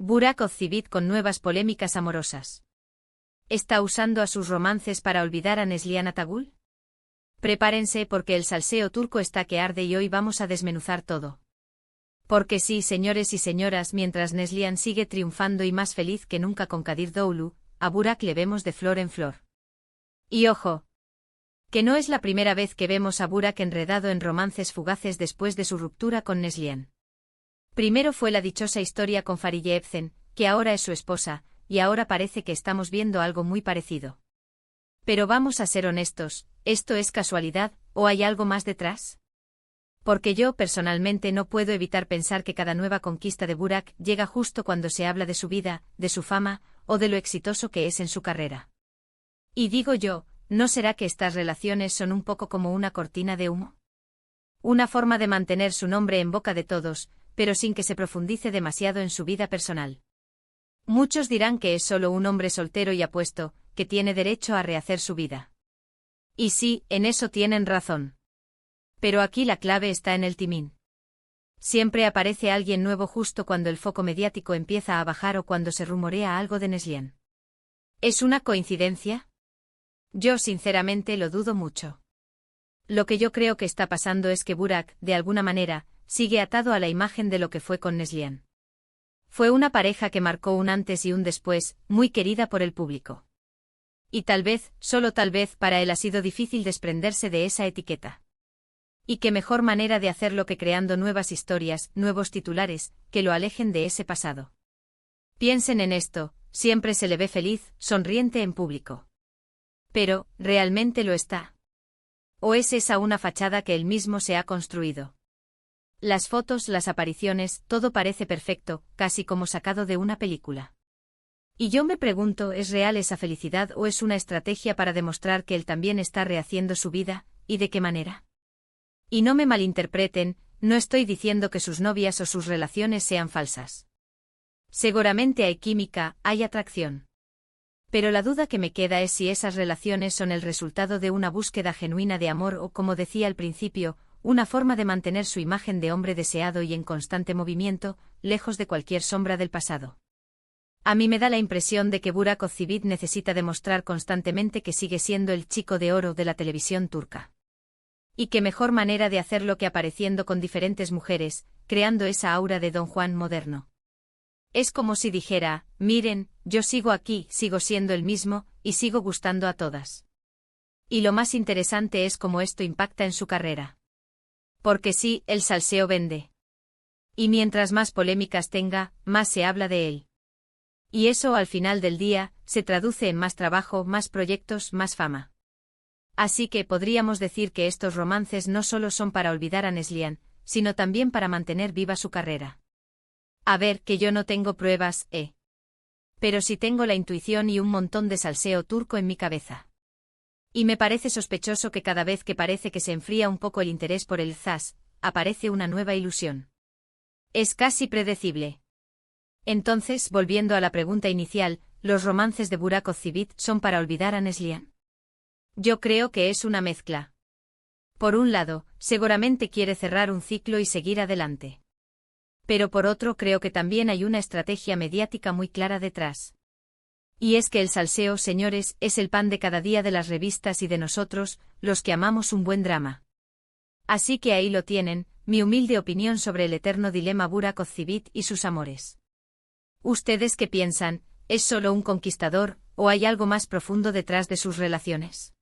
Burak Özçivit con nuevas polémicas amorosas. ¿Está usando a sus romances para olvidar a Neslihan Atagül? Prepárense porque el salseo turco está que arde y hoy vamos a desmenuzar todo. Porque sí, señores y señoras, mientras Neslihan sigue triunfando y más feliz que nunca con Kadir Doğulu, a Burak le vemos de flor en flor. Y ojo, que no es la primera vez que vemos a Burak enredado en romances fugaces después de su ruptura con Neslihan. Primero fue la dichosa historia con Fariye Evcen, que ahora es su esposa, y ahora parece que estamos viendo algo muy parecido. Pero vamos a ser honestos, ¿esto es casualidad, o hay algo más detrás? Porque yo personalmente no puedo evitar pensar que cada nueva conquista de Burak llega justo cuando se habla de su vida, de su fama, o de lo exitoso que es en su carrera. Y digo yo, ¿no será que estas relaciones son un poco como una cortina de humo? Una forma de mantener su nombre en boca de todos, pero sin que se profundice demasiado en su vida personal. Muchos dirán que es solo un hombre soltero y apuesto, que tiene derecho a rehacer su vida. Y sí, en eso tienen razón. Pero aquí la clave está en el timing. Siempre aparece alguien nuevo justo cuando el foco mediático empieza a bajar o cuando se rumorea algo de Neslihan. ¿Es una coincidencia? Yo sinceramente lo dudo mucho. Lo que yo creo que está pasando es que Burak, de alguna manera, sigue atado a la imagen de lo que fue con Neslihan. Fue una pareja que marcó un antes y un después, muy querida por el público. Y tal vez, solo tal vez, para él ha sido difícil desprenderse de esa etiqueta. Y qué mejor manera de hacerlo que creando nuevas historias, nuevos titulares, que lo alejen de ese pasado. Piensen en esto, siempre se le ve feliz, sonriente en público. Pero, ¿realmente lo está? ¿O es esa una fachada que él mismo se ha construido? Las fotos, las apariciones, todo parece perfecto, casi como sacado de una película. Y yo me pregunto, ¿es real esa felicidad o es una estrategia para demostrar que él también está rehaciendo su vida, y de qué manera? Y no me malinterpreten, no estoy diciendo que sus novias o sus relaciones sean falsas. Seguramente hay química, hay atracción. Pero la duda que me queda es si esas relaciones son el resultado de una búsqueda genuina de amor o, como decía al principio, una forma de mantener su imagen de hombre deseado y en constante movimiento, lejos de cualquier sombra del pasado. A mí me da la impresión de que Burak Özçivit necesita demostrar constantemente que sigue siendo el chico de oro de la televisión turca. Y qué mejor manera de hacerlo que apareciendo con diferentes mujeres, creando esa aura de Don Juan moderno. Es como si dijera, miren, yo sigo aquí, sigo siendo el mismo, y sigo gustando a todas. Y lo más interesante es cómo esto impacta en su carrera. Porque sí, el salseo vende. Y mientras más polémicas tenga, más se habla de él. Y eso al final del día, se traduce en más trabajo, más proyectos, más fama. Así que podríamos decir que estos romances no solo son para olvidar a Neslihan, sino también para mantener viva su carrera. A ver, que yo no tengo pruebas, Pero sí tengo la intuición y un montón de salseo turco en mi cabeza. Y me parece sospechoso que cada vez que parece que se enfría un poco el interés por el zas, aparece una nueva ilusión. Es casi predecible. Entonces, volviendo a la pregunta inicial, ¿los romances de Burak Özçivit son para olvidar a Neslihan? Yo creo que es una mezcla. Por un lado, seguramente quiere cerrar un ciclo y seguir adelante. Pero por otro creo que también hay una estrategia mediática muy clara detrás. Y es que el salseo, señores, es el pan de cada día de las revistas y de nosotros, los que amamos un buen drama. Así que ahí lo tienen, mi humilde opinión sobre el eterno dilema Burak Özçivit y sus amores. ¿Ustedes qué piensan? ¿Es solo un conquistador, o hay algo más profundo detrás de sus relaciones?